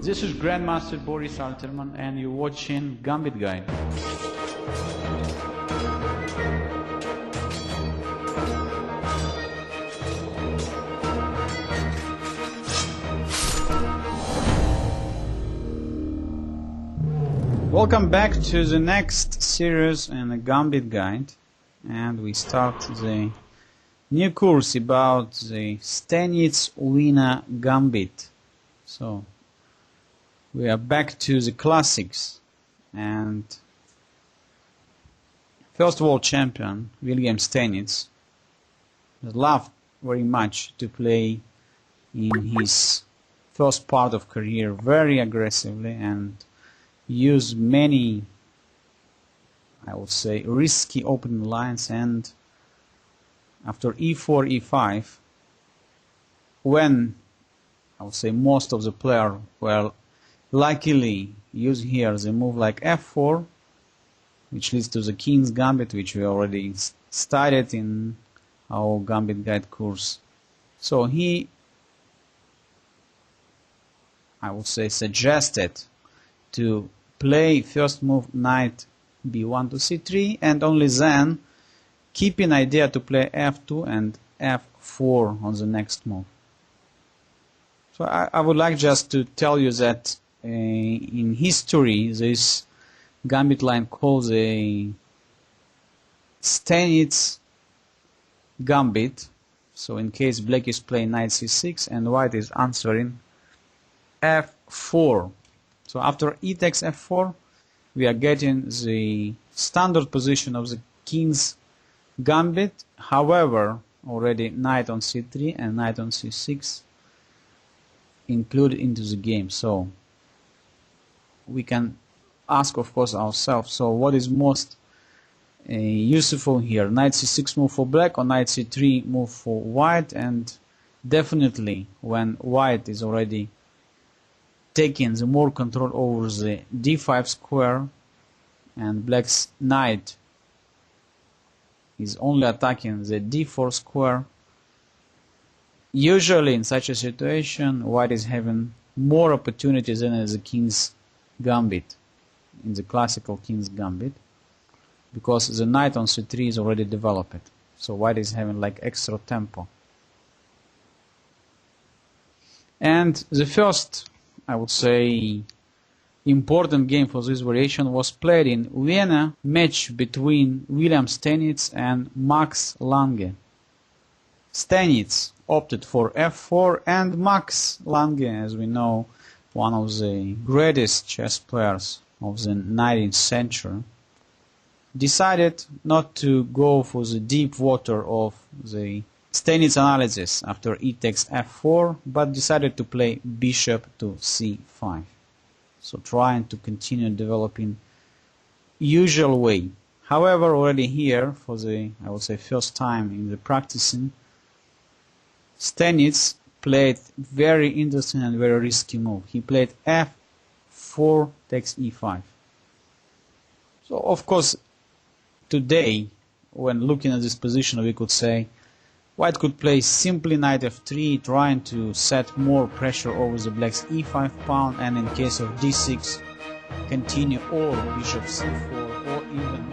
This is Grandmaster Boris Alterman and you're watching Gambit-Guide. Welcome back to the next series in the Gambit-Guide, and we start the new course about the Steinitz-Vienna Gambit. So we are back to the classics, and first world champion William Steinitz loved very much to play in his first part of career very aggressively and use many, I would say, risky opening lines. And after e4, e5, when I would say most of the players were luckily use here the move like f4, which leads to the King's Gambit, which we already studied in our Gambit-Guide course. So he, I would say, suggested to play first move knight b1 to c3, and only then keeping idea to play f2 and f4 on the next move. So I would like just to tell you that in history this gambit line called the Steinitz Gambit. So in case black is playing knight c6 and white is answering f4. So after e takes f4, we are getting the standard position of the King's Gambit. However, already knight on c3 and knight on c6 included into the game. So we can ask, of course, ourselves, so what is most useful here? Knight c6 move for black or knight c3 move for white? And definitely when white is already taking the more control over the d5 square and black's knight is only attacking the d4 square, usually in such a situation white is having more opportunities than in the King's Gambit, in the classical King's Gambit, because the knight on c3 is already developed. So white is having like extra tempo. And the first, I would say, important game for this variation was played in Vienna match between William Steinitz and Max Lange. Steinitz opted for f4, and Max Lange, as we know, one of the greatest chess players of the 19th century, decided not to go for the deep water of the Steinitz analysis after e takes f4, but decided to play bishop to c5. So trying to continue developing usual way. However, already here, for the, I would say, first time in the practicing, Steinitz played very interesting and very risky move. He played f4 takes e5. So of course, today, when looking at this position, we could say white could play simply knight f3, trying to set more pressure over the black's e5 pawn, and in case of d6, continue or bishop c4, or even